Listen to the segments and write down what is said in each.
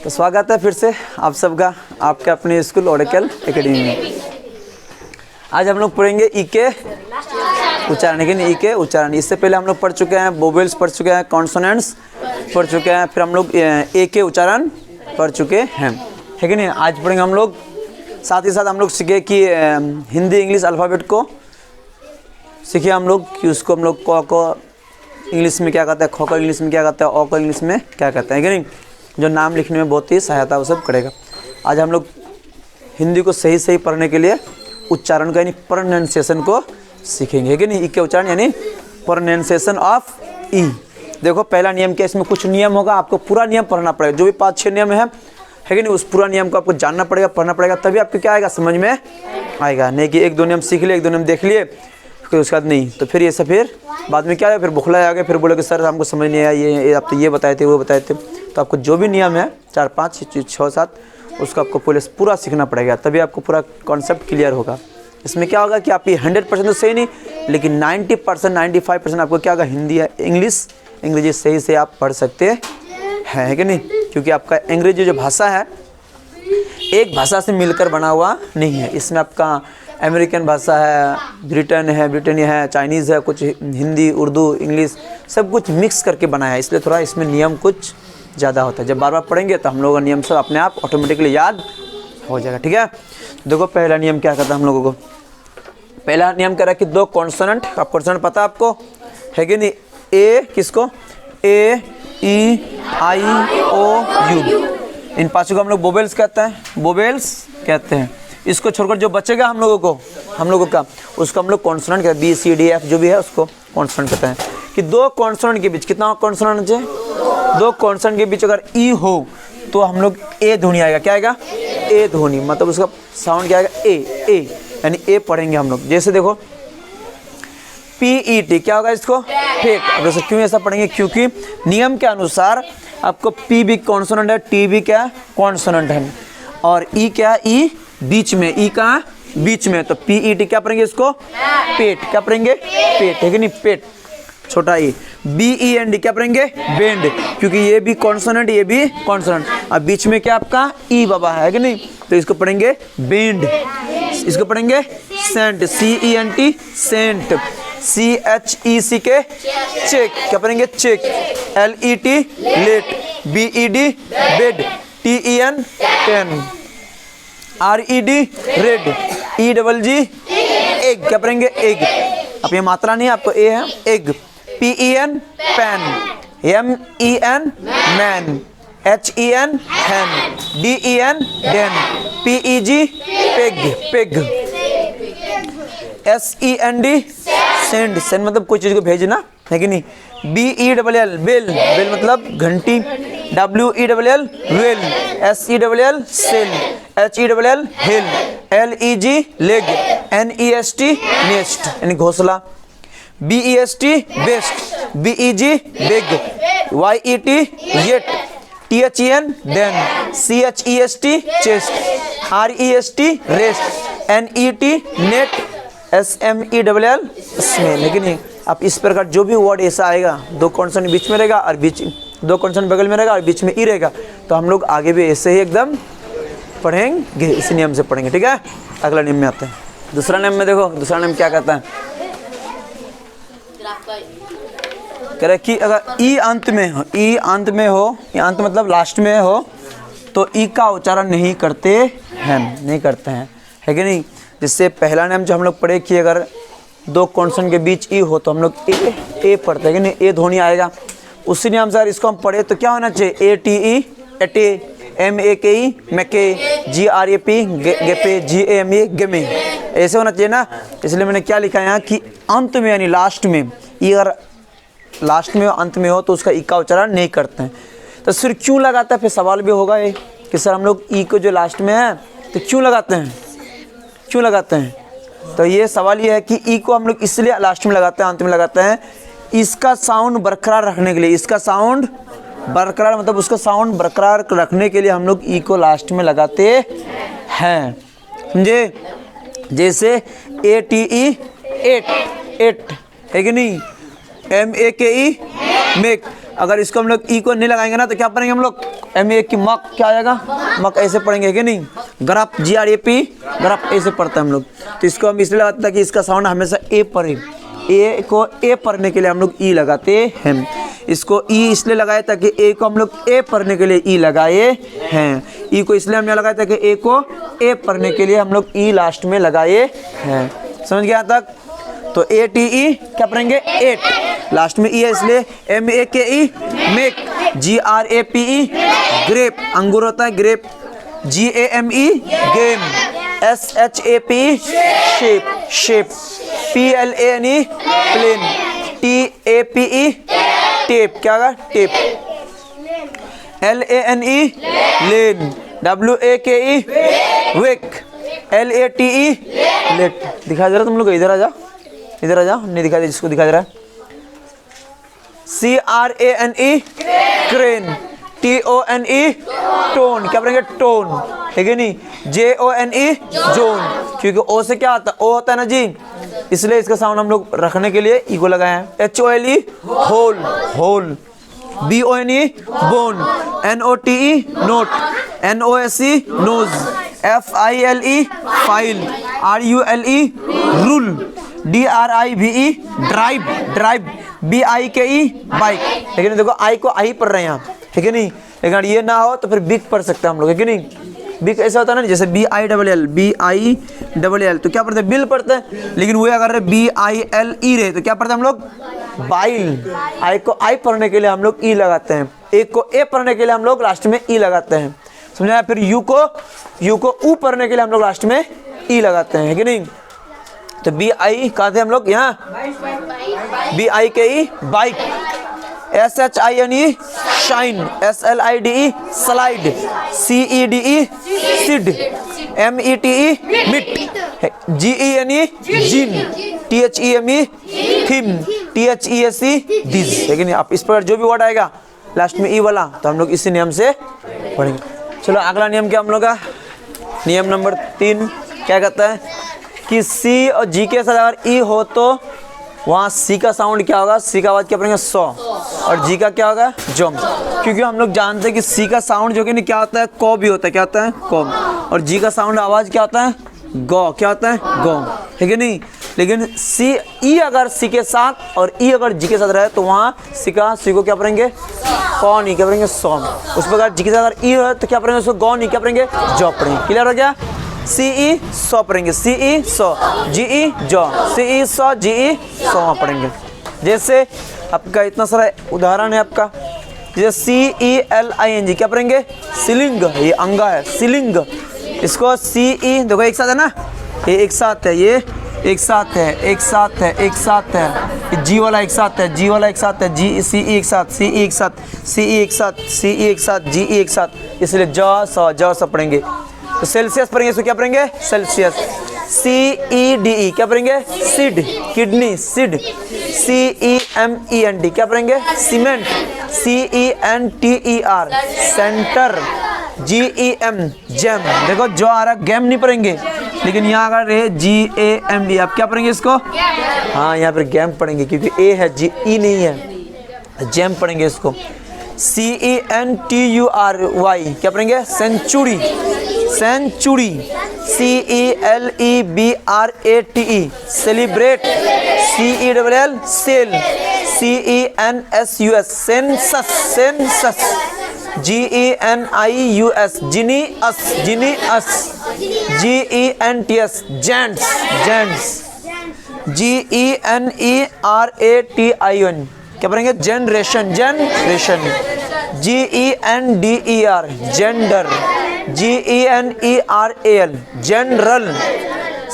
तो स्वागत है फिर से आप सबका आपके अपने स्कूल ओरेकल एकेडमी में। आज हम लोग पढ़ेंगे ई के उच्चारण, लेकिन ई के उच्चारण। इससे पहले हम लोग पढ़ चुके हैं वोवेल्स पढ़ चुके हैं, कॉन्सोनेंट्स पढ़ चुके हैं, फिर हम लोग ए के उच्चारण पढ़ चुके हैं, है कि नहीं। आज पढ़ेंगे हम लोग, साथ ही साथ हम लोग सीखे कि हिंदी इंग्लिश अल्फ़ाबेट को सीखे हम लोग कि उसको हम लोग क को इंग्लिश में क्या कहता है, ख को इंग्लिश में क्या कहता है, अ को इंग्लिश में क्या कहता है कि नहीं, जो नाम लिखने में बहुत ही सहायता वो सब करेगा। आज हम लोग हिंदी को सही सही पढ़ने के लिए उच्चारण का यानी प्रोनाउंसिएशन को सीखेंगे, है कि नहीं। ई के उच्चारण यानी प्रोनाउंसिएशन ऑफ ई। देखो पहला नियम क्या, इसमें कुछ नियम होगा, आपको पूरा नियम पढ़ना पड़ेगा। जो भी 5-6 नियम है कि नहीं, उस पूरा नियम को आपको जानना पड़ेगा, पढ़ना पड़ेगा, तभी आपको क्या आएगा, समझ में आएगा। नहीं कि 1-2 नियम सीख लिए, 1-2 नियम देख लिए, फिर उसके बाद नहीं, तो फिर ये सब फिर बाद में क्या है, फिर बुखला आ गया, फिर बोले कि सर हमको समझ नहीं आया, ये आप तो ये बताए थे वो बताए थे। तो आपको जो भी नियम है 4, 5, 6, 7 उसको आपको पहले पूरा सीखना पड़ेगा, तभी आपको पूरा कॉन्सेप्ट क्लियर होगा। इसमें क्या होगा कि आप ये 100% तो सही नहीं, लेकिन 90% 95% आपको क्या होगा, हिंदी या अंग्रेजी सही से आप पढ़ सकते हैं, है कि नहीं। क्योंकि आपका अंग्रेजी जो भाषा है एक भाषा से मिलकर बना हुआ नहीं है। इसमें आपका अमेरिकन भाषा है, ब्रिटेनिया है, चाइनीज़ है, कुछ हिंदी, उर्दू, इंग्लिश सब कुछ मिक्स करके बना है, इसलिए थोड़ा इसमें नियम कुछ ज़्यादा होता है। जब बार बार पढ़ेंगे तो हम लोगों का नियम सब अपने आप ऑटोमेटिकली याद हो जाएगा, ठीक है। देखो पहला नियम क्या कहता है हम लोगों को, पहला नियम कह रहा है कि 2 कॉन्सोनेंट, आप कॉन्सोनेंट पता है आपको, है कि नहीं। ए किसको, ए, ई, आई, ओ, यू, इन 5 को हम लोग वोवेल्स कहते हैं, वोवेल्स कहते हैं। इसको छोड़कर जो बचेगा हम लोगों का उसको हम लोग कॉन्सोनेंट कहते हैं। बी, सी, डी, एफ जो भी है उसको कॉन्सोनेंट कहते हैं। कि 2 कॉन्सोनेंट के बीच कितना कॉन्सोनेंट है, 2 कॉन्सोनेंट के बीच अगर ई हो तो हम लोग ए ध्वनि आएगा, क्या आएगा, ए ध्वनि, मतलब उसका साउंड क्या आएगा, ए यानी ए पढ़ेंगे हम लोग। जैसे देखो PET क्या होगा, इसको पेट। अब जैसे क्यों ऐसा पढ़ेंगे, क्योंकि नियम के अनुसार आपको P भी कॉन्सोनेंट है, T भी क्या कॉन्सोनेंट है, और E क्या, ई बीच में, ई कहाँ बीच में, तो PET क्या पढ़ेंगे, इसको पेट, क्या पढ़ेंगे, पेट, है कि नहीं, पेट छोटा ई। BEND क्या पढ़ेंगे, बेंड, क्योंकि ये भी कॉन्सोनेंट ये भी कॉन्सोनेंट, अब बीच में क्या आपका ई बाबा है कि नहीं, तो इसको पढ़ेंगे बेंड। इसको पढ़ेंगे cent, CENT cent, CHEC K check, क्या पढ़ेंगे, check, LET let, BED bed, TEN ten, RED red, EGG egg, क्या पढ़ेंगे, एग। अब ये मात्रा नहीं है, आपको ए है egg. PEN pen, MEN men, HEN hen, DEN den, PEG peg, SEND send मतलब कोई चीज़ को भेजना, है कि नहीं। BELL बेल मतलब घंटी, WELL well, SELL sell, HELL hell, LEG leg, NEST nest यानी घोंसला, BEST best, BEG beg, YET yet, THEN then, CHEST chest, REST rest, NET net, SMELL smell, लेकिन आप इस प्रकार जो भी वर्ड ऐसा आएगा 2 कॉन्सोनेंट बीच में रहेगा और 2 कॉन्सोनेंट बगल में रहेगा और बीच में ई रहेगा, तो हम लोग आगे भी ऐसे ही एकदम पढ़ेंगे, इसी नियम से पढ़ेंगे, ठीक है। अगला नियम में आते हैं, दूसरा नियम में देखो, दूसरा नियम क्या कहता है, कह रहे कि अगर ई अंत में हो, ई अंत मतलब लास्ट में हो, तो ई का उच्चारण नहीं करते हैं, है कि नहीं। जिससे पहला नियम जो हम लोग पढ़े कि अगर 2 कॉन्सोनेंट के बीच ई हो तो हम लोग ए पढ़ते हैं कि नहीं, ए ध्वनि आएगा। उसी नियम से अगर इसको हम पढ़े तो क्या होना चाहिए, ATE एटे, MAKE मैके, GRAP गेपे, GAME गेमे, ऐसे होना चाहिए ना। इसलिए मैंने क्या लिखा है यहाँ कि अंत में यानी लास्ट में, ई अगर लास्ट में अंत में हो तो उसका ई का उच्चारण नहीं करते हैं। तो फिर क्यों लगाता है, फिर सवाल भी होगा ये कि सर हम लोग ई को जो लास्ट में है तो क्यों लगाते हैं, तो ये सवाल ये है कि ई को हम लोग इसलिए लास्ट में लगाते हैं, अंत में लगाते हैं, इसका साउंड बरकरार रखने के लिए, इसका साउंड बरकरार मतलब उसका साउंड बरकरार रखने के लिए हम लोग ई को लास्ट में लगाते हैं, समझे। जैसे ATE एट, है कि नहीं, MAKE मेक, अगर इसको हम लोग ई को नहीं लगाएंगे ना तो क्या पढ़ेंगे हम लोग, MA की मक क्या आ जाएगा, मक ऐसे पढ़ेंगे कि नहीं, ग्रप GRAP ग्रप ऐसे पढ़ते हैं हम लोग। तो इसको हम इसलिए लगाते हैं कि इसका साउंड हमेशा ए पढ़े, ए को ए पढ़ने के लिए हम लोग ई लगाते हैं। इसको ई इसलिए लगाए ताकि ए को हम लोग ए पढ़ने के लिए ई लगाए हैं। ई को इसलिए हमने लगाया ताकि ए को ए पढ़ने के लिए हम लोग ई लास्ट में लगाए हैं। समझ गया तक? तो ATE क्या पढ़ेंगे, 8 लास्ट में ई है इसलिए MAKE मेक, GRAPE ग्रेप अंगूर होता है grape, GAME game, SHAPE shape shape, PLANE plane, TAPE tape क्या होगा tape, LANE lane, WAKE wake, LATE late. दिखा दे रहा तुम लोग, इधर आ जा, इधर आ जा, नहीं दिखा दे जिसको दिखा दे रहा है। CRANE क्रेन, TONE टोन क्या पढ़ेंगे टोन, ठीक है नहीं, JONE जोन, क्योंकि ओ से क्या आता है, ओ होता है ना जी, इसलिए इसका साउंड हम लोग रखने के लिए ई को लगाए हैं। HOLE hole hole, BONE bone, NOTE note, NOSE nose, FILE file, RULE rule, DRIVE drive drive, BIKE bike. लेकिन देखो आई को आई पढ़ रहे हैं यहाँ, ठीक है नहीं, लेकिन ये ना हो तो फिर बिग पढ़ सकते हैं हम लोग, है कि नहीं। बिग ऐसा होता है ना, जैसे BILL तो क्या पढ़ते हैं, बिल पढ़ते हैं, लेकिन वो अगर BILE रहे तो क्या पढ़ते हैं हम लोग, बाइल। आई को आई पढ़ने के लिए हम लोग ई लगाते हैं, एक को ए पढ़ने के लिए हम लोग लास्ट में ई लगाते हैं, समझा। फिर यू को ऊ पढ़ने के लिए हम लोग लास्ट में ई लगाते हैं, है कि नहीं। तो BI कहा थे हम लोग यहाँ, BIKE bike, SHINE shine, SLIDE slide, CEDE seed, METE मिट, GENE gene, THEME theme, THESE this. लेकिन आप इस पर जो भी वर्ड आएगा लास्ट में ई वाला तो हम लोग इसी नियम से पढ़ेंगे। चलो अगला नियम क्या हम लोग का, नियम नंबर 3 क्या कहता है कि सी और जी के साथ अगर ई हो तो वहाँ सी का साउंड क्या होगा, सी का आवाज़ क्या पढ़ेंगे सौ, और जी का क्या होगा जम। क्योंकि हम लोग जानते हैं कि सी का साउंड जो कि नहीं क्या होता है, को भी होता है, क्या होता है को, और जी का साउंड आवाज़ क्या होता है गौ, क्या होता है गौ, ठीक है नहीं। लेकिन सी ई अगर सी के साथ और ई अगर जी के साथ रहे तो वहाँ सी को क्या पढ़ेंगे कौ नहीं, क्या पढ़ेंगे सौ। उस प्रकार जी के साथ अगर ई है तो क्या पढ़ेंगे उसको गौ नहीं, क्या पढ़ेंगे जौ पढ़ेंगे। क्लियर हो गया। CE सौ पढ़ेंगे, CE सौ, GE जौ, CE सौ, GE सौ पढ़ेंगे। जैसे आपका इतना सारा उदाहरण है आपका, जैसे CELING क्या पढ़ेंगे सिलिंग, ये अंगा है सिलिंग, इसको CE देखो एक साथ है ना, ये एक साथ है, ये एक साथ है, एक साथ है, एक साथ है, जी वाला एक साथ है, जी वाला एक साथ है, जी CE एक साथ, CE एक साथ, CE एक साथ, CE एक साथ, GE एक साथ, इसलिए जौ सौ पढ़ेंगे। तो सेल्सियस पढ़ेंगे, इसको क्या पढ़ेंगे सेल्सियस। CEDE क्या पढ़ेंगे सीड, किडनी सीड, CEMENT क्या पढ़ेंगे cement, CENTER centre, GEM jam. देखो जो आ रहा गेम नहीं पढ़ेंगे, लेकिन यहाँ अगर है GAMD आप क्या पढ़ेंगे इसको, हाँ यहाँ पर गेम पढ़ेंगे क्योंकि ए है जी ई नहीं है, जैम पढ़ेंगे इसको। CENTURY क्या पढ़ेंगे century, century, CELEBRATE celebrate, CELL cell, CENSUS census, census, GENIUS genius, genius, GENTS gents, gents, GENERATION क्या पढ़ेंगे generation, generation, GENDER gender, GENERAL general,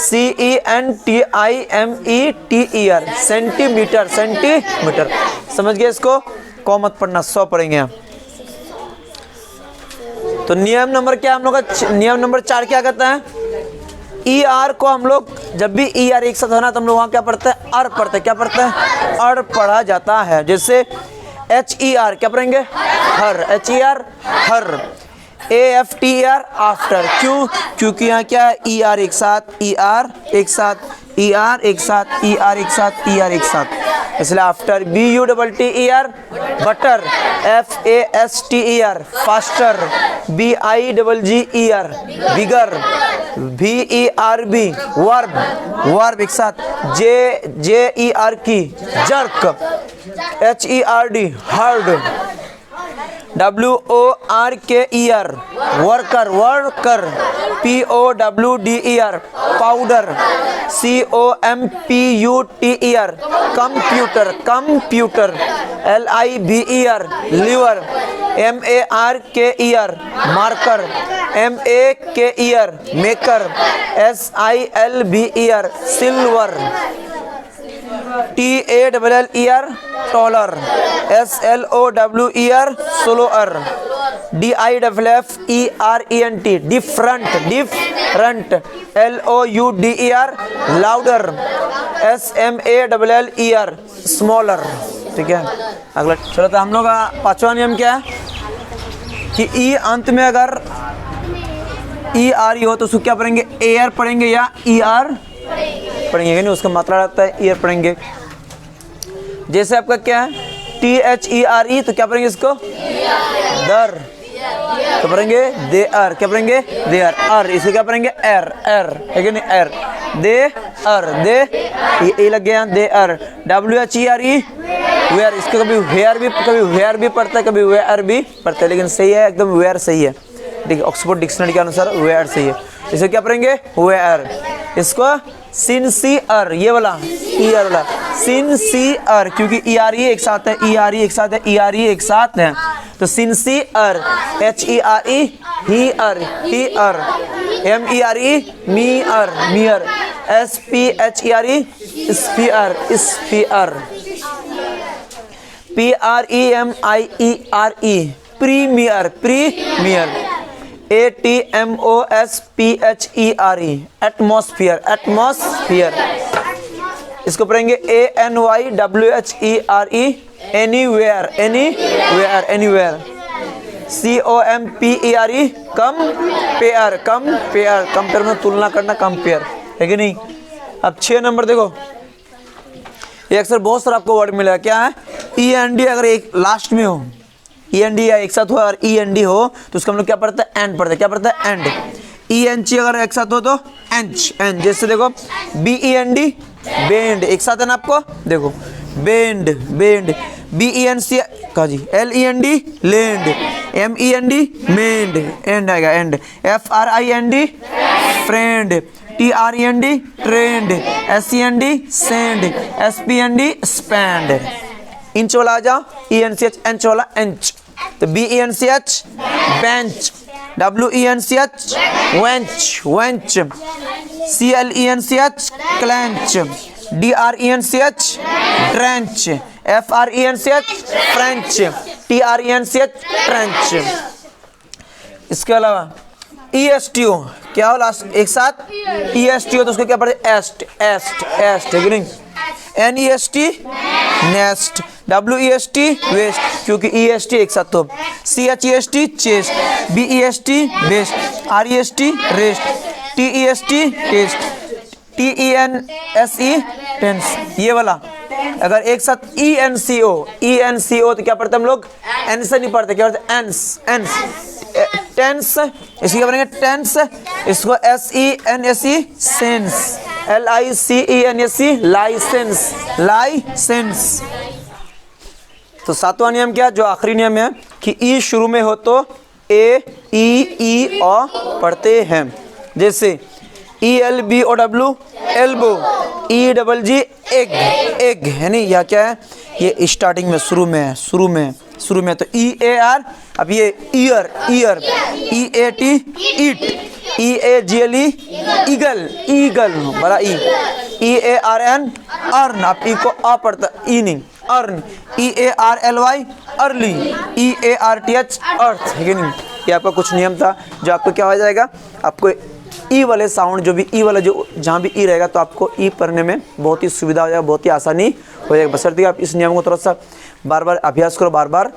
CENTIMETER centimetre, centimetre. समझ गए इसको, को मत पढ़ना, 100 पढ़ेंगे हम। तो नियम नंबर क्या हम लोग का, नियम नंबर 4 क्या कहता है, ER को हम लोग जब भी ER एक साथ होना तो हम लोग वहाँ क्या पढ़ते हैं अर पढ़ते हैं, क्या पढ़ते हैं अर पढ़ा जाता है। जैसे HER क्या पढ़ेंगे हर, HER हर, AFTER आफ्टर, क्यों, क्योंकि यहाँ क्या है ER एक साथ, ER एक साथ, ER एक साथ, ER एक साथ, ER एक साथ, इसलिए after, BUTTER butter, FASTER faster, BIGGER bigger, VERB verb, verb एक साथ, JER की jerk, HERD herd, WORKER worker, worker, POWDER powder, COMPUTER computer, computer, LIVER liver, MARKER marker, MAKER maker, SILVER silver, TALLER taller, SLOWER slower, DIFFERENT different, different, LOUDER louder, SMALLER smaller. ठीक है, अगला चलो। तो हम लोग का पांचवा नियम क्या है कि ई अंत में अगर ER हो तो उसको क्या पढ़ेंगे, AR पढ़ेंगे या ER पढ़ेंगे, नहीं उसका मात्रा लगता है ER पढ़ेंगे। जैसे आपका क्या है THERE तो क्या पढ़ेंगे इसको, दर, तो पढ़ेंगे दे आर, क्या पढ़ेंगे दे आर, आर इसे क्या पढ़ेंगे एर, एर है कि नहीं, एर, दे आर, दे ये लग गया दे आर, WHERE वेयर, इसको कभी वेयर भी पढ़ता है, कभी वेयर भी पढ़ता है, लेकिन सही है एकदम वेयर सही है। ठीक है, ऑक्सफोर्ड डिक्शनरी के अनुसार वेयर सही है। इसे क्या पढ़ेंगे वेयर, इसको सिंसियर, ये वाला ईयर वाला सिंसियर, क्योंकि ERE एक साथ है, ERE एक साथ है, ERE एक साथ है, तो sincere, HERE here, here, MERE mere, mere, SPHERE sphere, sphere, PREMIERE premiere, premiere, ATMOSPHERE atmosphere, atmosphere, इसको पढ़ेंगे ANYWHERE anywhere, anywhere, anywhere, COMPERE compere, compere, compere में तुलना करना, कंपेयर है कि नहीं। अब 6 नंबर देखो, ये अक्सर बहुत सारा आपको वर्ड मिलेगा, क्या है END अगर एक लास्ट में हो, END या एक साथ हो, अगर END हो तो उसका हम लोग क्या पढ़ते हैं, एंड पढ़ते हैं, क्या पढ़ते हैं एंड। ENC अगर एक साथ हो तो एंच, एंड, जैसे देखो BEND बेंड एक साथ है ना आपको, देखो बेंड, बेंड, BENC का जी, LEND land, MEND mend, end आएगा end, FRIND friend, TREND trend, SEND send, SPND spend. Inch वाला आ जाओ, ENCH एंच वाला एंच, तो BENCH bench, WENCH wench, wench, CLENCH clench, DRENCH drench, FRENCH French, TRENCH trench. इसके अलावा ESTO क्या हो लास्ट एक साथ, ESTO तो उसको क्या पढ़ते, एस्ट, एस्ट, एस्ट है कि नहीं, NEST नेस्ट, WEST वेस्ट, क्योंकि EST एक साथ तो, CHEST chest, BEST best, REST rest, TEST test, TENSE tense, ये वाला अगर एक साथ ENCO तो क्या पढ़ते हम लोग, एन से नहीं पढ़ते, क्या पढ़ते एंस, एंस, टेंस, इसकी क्या पढ़ेंगे टेंस, इसको SENSE sense, LICENSE licence, licence. तो 7वां नियम क्या, जो आखिरी नियम है कि ई शुरू में हो तो AEEO पढ़ते हैं, जैसे ELBOW elbow, EGG egg, egg है नहीं, यह क्या है, ये स्टार्टिंग में शुरू में है, शुरू में, शुरू में, तो EAR, अब ये ईयर, ईयर, EAT ईट, EAGLE ईगल, ईगल बड़ा ई, EARN अर्न, आप ई को आ पढ़ता, ई नहीं अर्न, EARLY अर्ली, EARTH अर्थ है कि नहीं। ये आपका कुछ नियम था जो आपको क्या हो जाएगा, आपको ई वाले साउंड जो भी ई वाला जो जहाँ भी ई रहेगा तो आपको ई पढ़ने में बहुत ही सुविधा हो जाएगा, बहुत ही आसानी हो जाएगा, बशर्ते आप इस नियम को थोड़ा सा बार बार अभ्यास करो, बार बार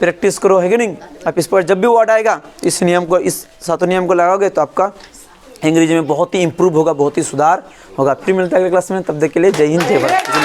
प्रैक्टिस करो है कि नहीं। आप इस पर जब भी वर्ड आएगा इस नियम को, इस 7 नियम को लगाओगे तो आपका अंग्रेजी में बहुत ही इंप्रूव होगा, बहुत ही सुधार होगा। फिर मिलता है अगले क्लास में, तब तक के लिए जय हिंद, जय भारत।